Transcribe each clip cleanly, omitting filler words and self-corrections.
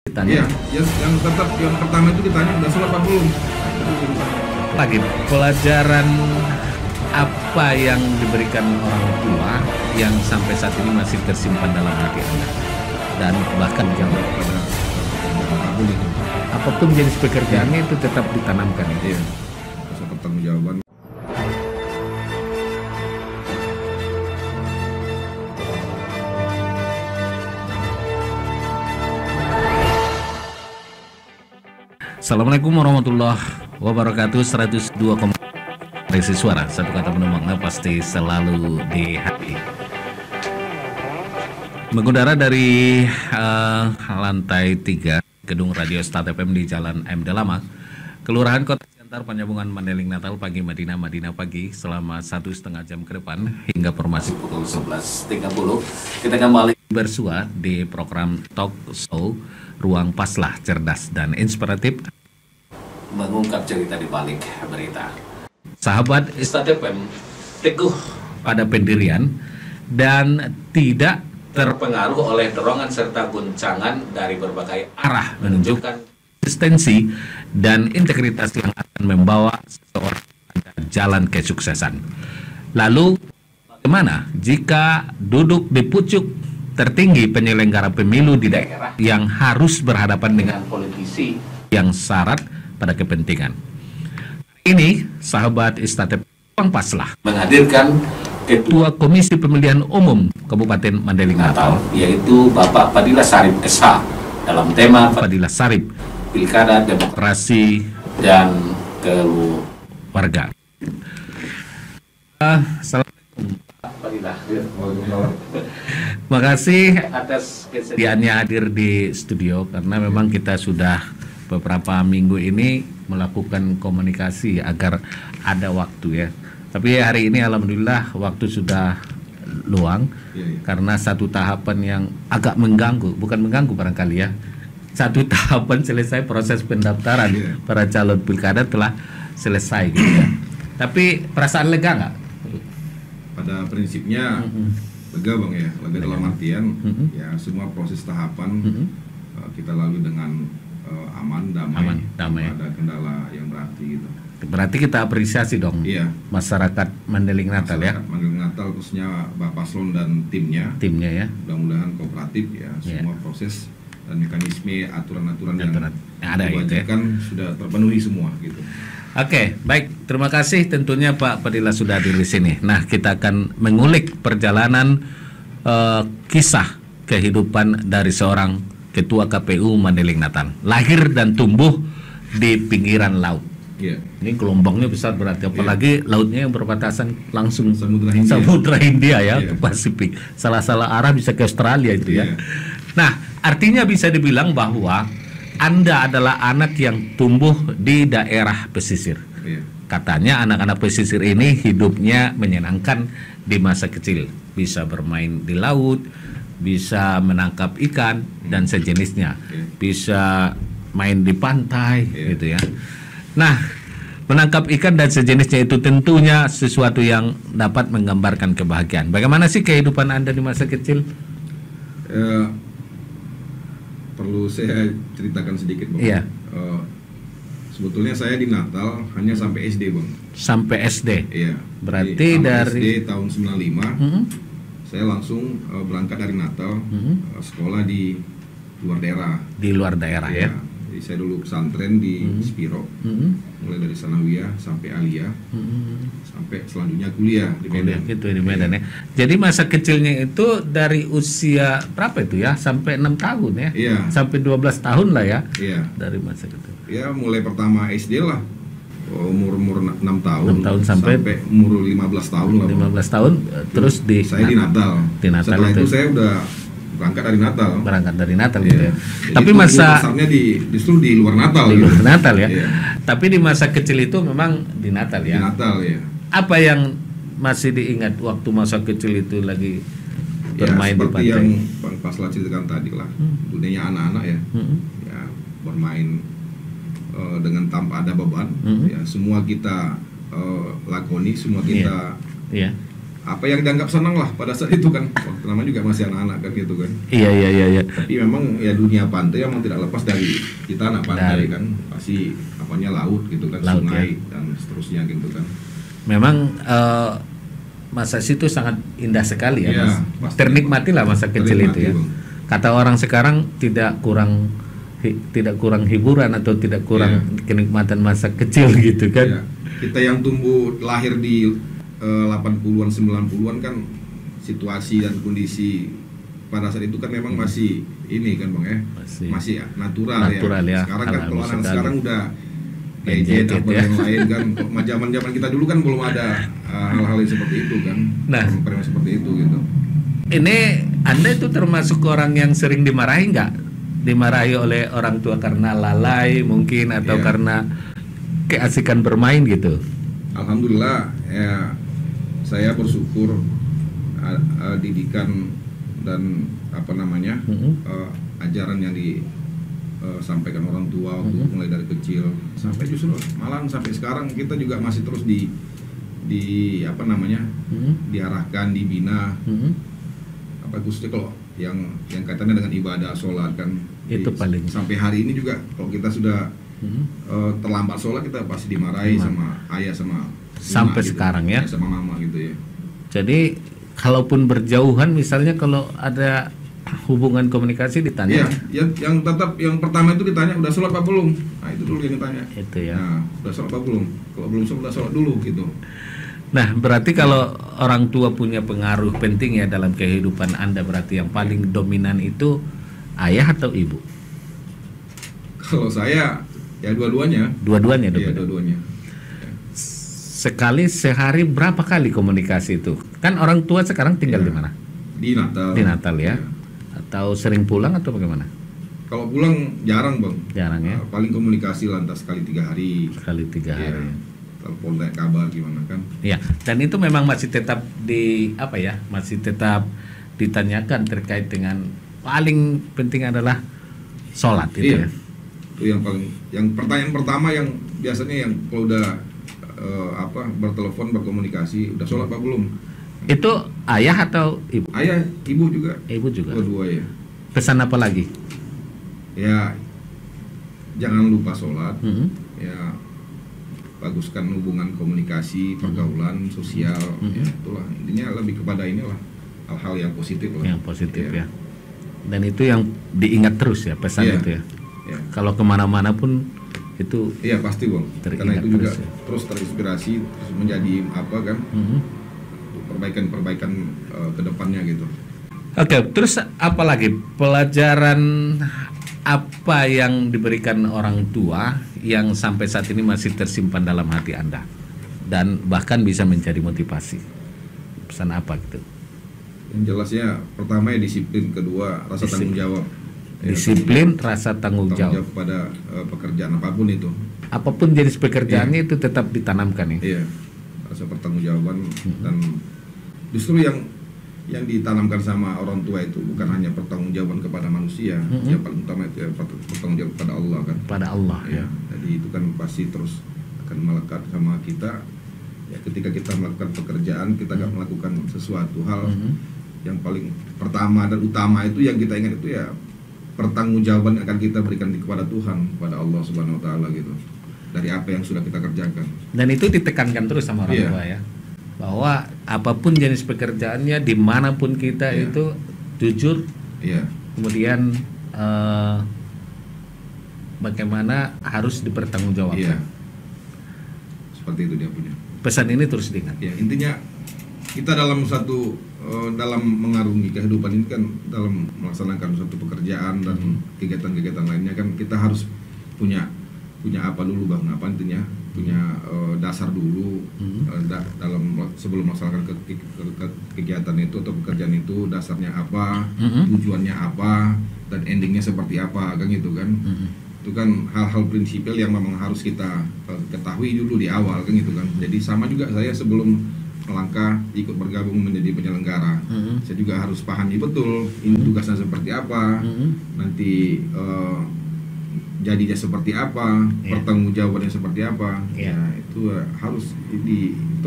Iya, yang tetap yang pertama itu ditanya udah sholat apa belum. Lagi pelajaran apa yang diberikan orang tua yang sampai saat ini masih tersimpan dalam hati Anda dan bahkan jauh Pada boleh itu. apapun jenis pekerjaannya itu tetap ditanamkan itu. Iya, rasa pertanggungjawaban. Assalamualaikum warahmatullahi wabarakatuh. 102,3 Resi suara, satu kata penumpangnya pasti selalu di hati. Mengudara dari lantai 3 gedung radio Start FM di Jalan MD Lama, Kelurahan Kota Siantar, Penyambungan Mandeling Natal pagi, Madinah pagi, selama 1,5 jam ke depan hingga formasi pukul 11.30 kita kembali bersua di program Talk Show Ruang Paslah, Cerdas dan Inspiratif, mengungkap cerita di balik berita. Sahabat Start FM teguh pada pendirian dan tidak terpengaruh oleh dorongan serta guncangan dari berbagai arah, menunjukkan konsistensi dan integritas yang akan membawa seseorang pada jalan kesuksesan. Lalu bagaimana jika duduk di pucuk tertinggi penyelenggara pemilu di daerah yang harus berhadapan dengan politisi yang syarat pada kepentingan? Ini sahabat Istatep Ruang Paslah menghadirkan Ketua Komisi Pemilihan Umum Kabupaten Mandeling Natal, yaitu Bapak Fadilah Sarip SH, dalam tema Fadilah Sarip, Pilkada, Demokrasi, dan Keluarga. Assalamualaikum Pak Fadilah. Terima kasih atas kesediaannya hadir di studio, karena memang kita sudah beberapa minggu ini melakukan komunikasi agar ada waktu ya. Tapi hari ini alhamdulillah waktu sudah luang, karena satu tahapan yang agak mengganggu, bukan mengganggu barangkali ya. Satu tahapan selesai, proses pendaftaran para calon pilkada telah selesai gitu ya. Tapi perasaan lega nggak? Pada prinsipnya lega bang ya, lega dalam artian ya semua proses tahapan kita lalui dengan aman, damai, ada kendala yang berarti gitu. Berarti kita apresiasi dong masyarakat Mandeling Natal ya. Mandeling Natal khususnya Bapak Paslon dan timnya ya. Mudah-mudahan kooperatif ya, semua proses dan mekanisme aturan-aturan yang ada diwajibkan sudah terpenuhi semua gitu. Oke, baik. Terima kasih tentunya Pak Fadilah sudah hadir di sini. Nah, kita akan mengulik perjalanan kisah kehidupan dari seorang Ketua KPU Mandeling Natal. Lahir dan tumbuh di pinggiran laut. Ini gelombangnya besar berarti, apalagi lautnya yang berbatasan langsung Samudra Hindia ya, Pasifik. Salah-salah arah bisa ke Australia itu ya. Nah, artinya bisa dibilang bahwa Anda adalah anak yang tumbuh di daerah pesisir. Katanya anak-anak pesisir ini hidupnya menyenangkan di masa kecil, bisa bermain di laut, bisa menangkap ikan dan sejenisnya, bisa main di pantai gitu ya. Nah, menangkap ikan dan sejenisnya itu tentunya sesuatu yang dapat menggambarkan kebahagiaan. Bagaimana sih kehidupan Anda di masa kecil? Perlu saya ceritakan sedikit bang. Sebetulnya saya di Natal hanya sampai SD bang. Sampai SD? Iya. Berarti dari SD tahun 95 saya langsung berangkat dari Natal sekolah di luar daerah. Di luar daerah ya? Jadi saya dulu pesantren di Spiro, mulai dari Sanawiyah sampai Aliyah, sampai selanjutnya kuliah di Medan. Gitu di Medan ya. Jadi masa kecilnya itu dari usia berapa itu ya? Sampai 6 tahun ya? Iya. Sampai 12 tahun lah ya? Iya. Dari masa itu. Ya mulai pertama SD lah, umur 6 tahun, 6 tahun sampai umur 15 tahun lah. 15 tahun terus di saya di Natal. Setelah itu saya udah berangkat dari Natal gitu ya. Jadi tapi masa besarnya justru di luar Natal di luar gitu. Natal ya. Tapi di masa kecil itu memang di Natal ya. Di Natal ya. Apa yang masih diingat waktu masa kecil itu lagi bermain di pantai? Seperti yang Bang Paslah ceritakan tadi lah. Dunianya anak-anak ya. Ya bermain dengan tanpa ada beban. Ya semua kita lakoni, semua kita apa yang dianggap senang lah pada saat itu kan, waktu namanya juga masih anak-anak kan gitu kan. Iya. Tapi memang ya dunia pantai memang tidak lepas dari kita anak pantai kan, pasti apanya laut gitu kan, laut, sungai ya. dan seterusnya gitu kan. Memang masa situ sangat indah sekali ya, Ya, Mas. Ternikmatilah masa kecil itu ya. Bang. Kata orang sekarang tidak kurang hiburan atau tidak kurang kenikmatan masa kecil gitu kan. Ya. Kita yang tumbuh lahir di 80-an 90-an kan situasi dan kondisi pada saat itu kan memang masih ini kan Bang ya. Masih natural ya. Sekarang kan kalau anak sekarang udah gadget apa yang lain kan. Zaman-zaman kita dulu kan belum ada hal-hal yang seperti itu kan. Nah, seperti itu gitu. Ini Anda itu termasuk orang yang sering dimarahi nggak? Dimarahi oleh orang tua karena lalai mungkin atau karena keasikan bermain gitu? Alhamdulillah ya, saya bersyukur didikan dan ajaran yang disampaikan orang tua waktu mulai dari kecil sampai justru malah sampai sekarang kita juga masih terus diarahkan, dibina. Khususnya kalau yang kaitannya dengan ibadah sholat kan, itu paling sampai hari ini juga kalau kita sudah terlambat sholat kita pasti dimarahi sama ayah sama sampai gitu. Sekarang ya sama mama gitu ya. Jadi kalaupun berjauhan misalnya kalau ada hubungan komunikasi ditanya yang pertama itu ditanya udah sholat apa belum, nah itu dulu yang ditanya itu ya. Nah, udah sholat apa belum, kalau belum sholat dulu gitu. Nah, berarti kalau orang tua punya pengaruh penting ya dalam kehidupan Anda, berarti yang paling dominan itu ayah atau ibu? Kalau saya ya dua-duanya. Dua-duanya dominan. Iya, dua-duanya. Sekali sehari berapa kali komunikasi itu? Kan orang tua sekarang tinggal di mana? Di Natal. Di Natal ya. Atau sering pulang atau bagaimana? Kalau pulang jarang Bang. Jarang ya. Paling komunikasi lantas sekali 3 hari. Sekali 3 hari. Telepon tanya kabar gimana kan? Iya. Dan itu memang masih tetap masih tetap ditanyakan terkait dengan paling penting adalah sholat itu ya. Itu yang pertanyaan pertama yang biasanya yang kalau udah bertelepon berkomunikasi udah sholat apa belum? Itu ayah atau ibu? Ayah, ibu juga. Ibu juga. Kedua ya. Pesan apa lagi? Ya jangan lupa sholat. Ya baguskan hubungan komunikasi, pergaulan sosial. Ya, itulah intinya, lebih kepada inilah hal-hal yang positif lah. Yang positif ya. Dan itu yang diingat terus ya pesan itu ya. Kalau kemana-mana pun itu pasti Bang, karena itu juga terus terinspirasi, terus menjadi perbaikan ke depannya gitu. Oke, terus apa lagi pelajaran apa yang diberikan orang tua yang sampai saat ini masih tersimpan dalam hati Anda dan bahkan bisa menjadi motivasi? Pesan apa gitu? Yang jelasnya pertama ya disiplin, kedua rasa tanggung jawab. Disiplin, rasa tanggung jawab pada pekerjaan apapun itu. Apapun jenis pekerjaannya itu tetap ditanamkan ya. Iya, rasa pertanggungjawaban dan justru yang ditanamkan sama orang tua itu bukan hanya pertanggungjawaban kepada manusia, yang paling utama itu ya pertanggungjawab kepada Allah kan. Pada Allah ya. Jadi itu kan pasti terus akan melekat sama kita. Ya ketika kita melakukan pekerjaan, kita akan melakukan sesuatu hal yang paling pertama dan utama itu yang kita ingat itu ya pertanggungjawaban akan kita berikan kepada Tuhan, kepada Allah Subhanahu Wa Taala gitu, dari apa yang sudah kita kerjakan. Dan itu ditekankan terus sama orang tua ya, bahwa apapun jenis pekerjaannya, dimanapun kita itu jujur, kemudian bagaimana harus dipertanggungjawabkan. Seperti itu dia punya. Pesan ini terus diingat. Ya, intinya kita dalam dalam mengarungi kehidupan ini kan, dalam melaksanakan suatu pekerjaan dan kegiatan-kegiatan lainnya kan, kita harus punya apa dulu Bang, apa intinya punya dasar dulu dalam sebelum melaksanakan kegiatan itu atau pekerjaan itu, dasarnya apa, tujuannya apa, dan endingnya seperti apa kan gitu kan. Itu kan hal-hal prinsipil yang memang harus kita ketahui dulu di awal kan gitu kan. Jadi sama juga saya sebelum melangkah ikut bergabung menjadi penyelenggara, saya juga harus pahami betul ini tugasnya seperti apa, nanti jadinya seperti apa, pertanggungjawabannya seperti apa. Ya itu harus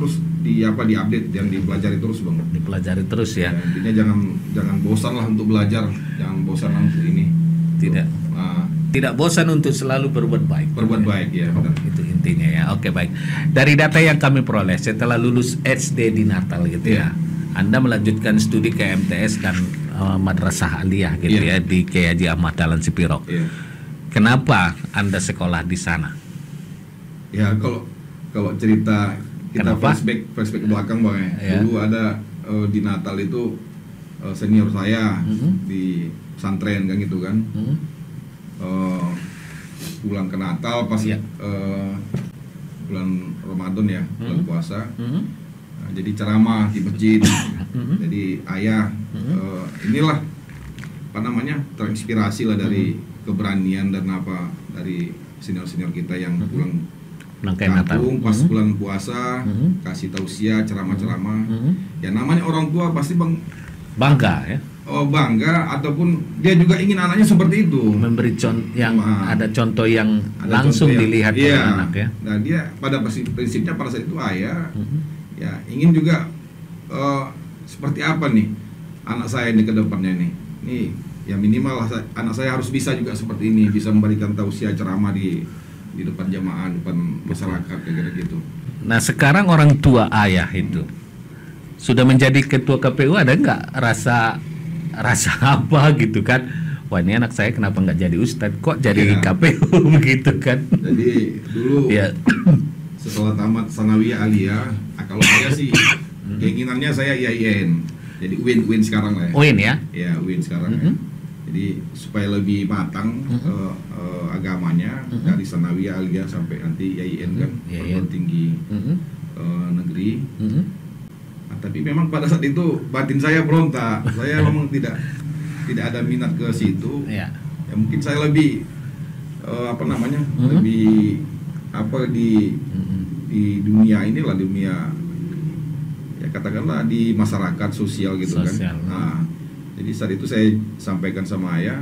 terus diupdate dan dipelajari terus bang. Dipelajari terus ya. Intinya jangan bosan lah untuk belajar, jangan bosan untuk ini. Tidak bosan untuk selalu berbuat baik. Berbuat baik ya. Benar. Itu intinya ya. Oke, baik. Dari data yang kami peroleh setelah lulus SD di Natal gitu ya, Anda melanjutkan studi ke MTS dan Madrasah Aliyah gitu ya di Kiai Haji Ahmad Dahlan Sipiro. Kenapa Anda sekolah di sana? Ya kalau cerita kita flashback ke belakang bang ya. Dulu ada di Natal itu senior saya di pesantren kan gitu kan. Pulang ke Natal pas bulan Ramadan ya, bulan puasa. Nah, jadi ceramah di masjid. Jadi ayah inilah apa namanya, terinspirasi lah dari keberanian dan dari senior-senior kita yang pulang kampung pas bulan puasa, kasih tausiah, ceramah-ceramah. Ya namanya orang tua pasti bangga ya. Bangga, ataupun dia juga ingin anaknya seperti itu, memberi ada contoh yang langsung dilihat oleh anak ya. Nah dia pada prinsipnya pada saat itu ayah ya ingin juga seperti apa nih anak saya ini ke depannya nih ya minimal anak saya harus bisa juga seperti ini, bisa memberikan tausiah ceramah di depan jamaah, depan masyarakat kayak gitu. Nah sekarang orang tua ayah itu sudah menjadi ketua KPU, ada nggak rasa apa gitu kan? Wah ini anak saya kenapa nggak jadi ustadz, kok jadi KPU begitu kan? Jadi dulu setelah tamat sanawiyah aliyah, kalau saya sih keinginannya saya IAIN, jadi UIN sekarang lah ya. UIN ya? Ya UIN sekarang ya. Jadi supaya lebih matang agamanya dari sanawiyah aliyah sampai nanti IAIN kan, perguruan tinggi negeri. Tapi memang pada saat itu batin saya berontak. Saya memang tidak ada minat ke situ. Ya mungkin saya lebih lebih di dunia inilah, dunia ya katakanlah di masyarakat sosial gitu kan. Nah, jadi saat itu saya sampaikan sama ayah,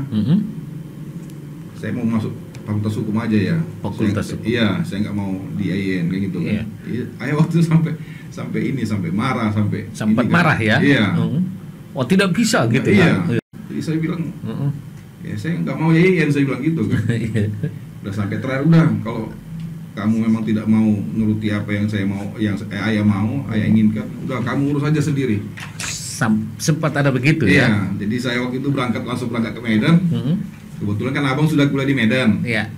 saya mau masuk fakultas hukum aja ya. Fakultas hukum. Iya, saya nggak mau di IAIN kayak gitu kan. Ayah waktu itu sampai marah, sempat marah ya. Iya. Oh tidak bisa gitu ya. Jadi saya bilang, ya saya nggak mau IAIN, saya bilang gitu kan. Udah sampai terakhir, udah kalau kamu memang tidak mau nuruti apa yang saya mau, yang ayah mau, ayah inginkan, udah kamu urus aja sendiri. Sempat ada begitu ya. Jadi saya waktu itu langsung berangkat ke Medan. Kebetulan kan abang sudah kuliah di Medan. Iya.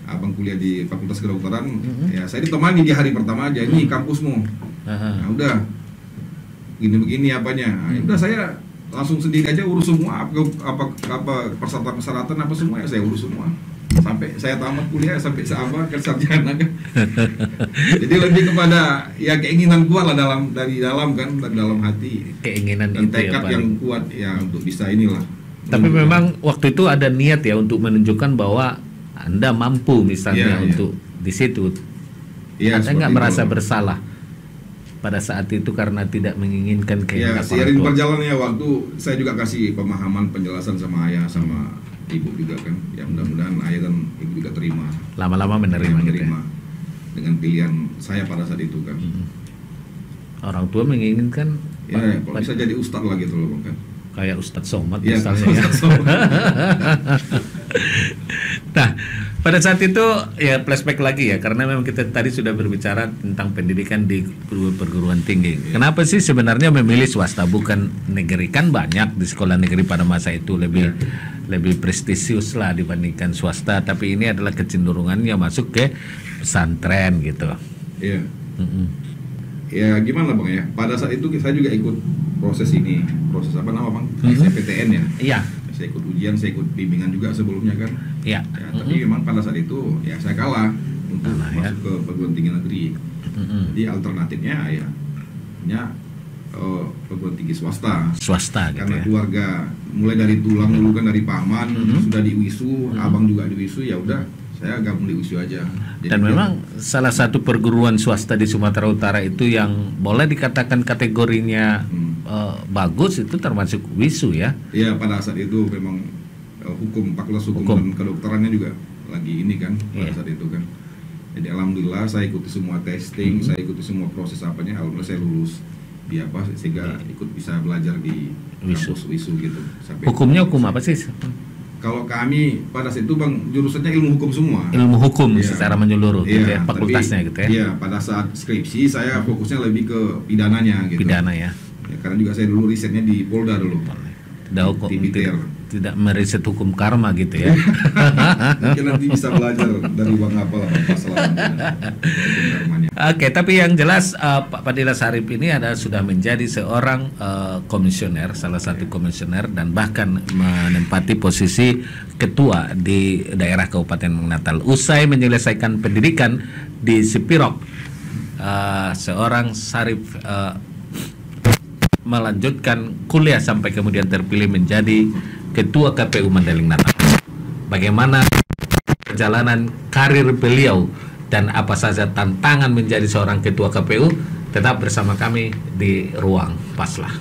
Abang kuliah di Fakultas Kedokteran. Ya saya ditemani di hari pertama aja, ini kampusmu. Nah udah begini apanya. Nah, udah saya langsung sendiri aja urus semua apa persyaratan apa semua ya saya urus semua. Sampai saya tamat kuliah, sampai sarjana kan. Jadi lebih kepada ya keinginan kuat lah dari dalam hati. Keinginan dan itu tekad ya, yang kuat ya untuk bisa inilah. Tapi memang waktu itu ada niat ya untuk menunjukkan bahwa Anda mampu misalnya untuk di situ. Anda nggak merasa bersalah pada saat itu karena tidak menginginkan kehendak orang tua? Seiring berjalannya waktu, saya juga kasih pemahaman, penjelasan sama ayah sama ibu juga kan. Ya mudah-mudahan ayah dan ibu juga terima. Lama-lama menerima gitu ya? Dengan pilihan saya pada saat itu kan. Orang tua menginginkan kalau bisa jadi ustadz lah gitu loh kan. Kayak Ustadz Somad misalnya ya. Nah, pada saat itu ya flashback lagi ya, karena memang kita tadi sudah berbicara tentang pendidikan di perguruan tinggi. Kenapa sih sebenarnya memilih swasta bukan negeri? Kan banyak di sekolah negeri pada masa itu lebih prestisius lah dibandingkan swasta, tapi ini adalah kecenderungannya masuk ke pesantren gitu. Iya. Ya gimana bang ya, pada saat itu saya juga ikut proses apa nama bang, SNMPTN ya. Iya. Saya ikut ujian, saya ikut bimbingan juga sebelumnya kan. Iya. Tapi memang pada saat itu ya saya kalah untuk masuk ke perguruan tinggi negeri. Jadi alternatifnya ya perguruan tinggi swasta. Swasta gitu. Karena keluarga mulai dari tulang dulu kan, dari paman sudah di WISU, abang juga di WISU, ya udah saya gabung di WISU aja. Jadi dan memang salah satu perguruan swasta di Sumatera Utara itu yang boleh dikatakan kategorinya bagus itu termasuk WISU ya. Iya, pada saat itu memang fakultas hukum dan kedokterannya juga lagi ini kan pada saat itu kan. Jadi alhamdulillah saya ikuti semua testing, saya ikuti semua proses apanya, alhamdulillah saya lulus di apa sehingga ikut bisa belajar di kampus WISU gitu. Hukumnya hukum apa sih? Kalau kami pada saat itu Bang jurusannya ilmu hukum semua. Ilmu hukum secara menyeluruh gitu ya, fakultasnya gitu ya. Iya, pada saat skripsi saya fokusnya lebih ke pidananya gitu. Pidana ya. Karena juga saya dulu risetnya di Polda dulu. Tidak meriset hukum karma gitu ya. Mungkin nanti bisa belajar dari Bang Apel masalah karmanya. Oke, tapi yang jelas Pak Fadilah Sarip ini sudah menjadi seorang komisioner, salah satu komisioner, dan bahkan menempati posisi ketua di daerah Kabupaten Natal. Usai menyelesaikan pendidikan di Sipirok, seorang Sarip melanjutkan kuliah sampai kemudian terpilih menjadi Ketua KPU Mandailing Natal. Bagaimana perjalanan karir beliau dan apa saja tantangan menjadi seorang Ketua KPU? Tetap bersama kami di Ruang Paslah.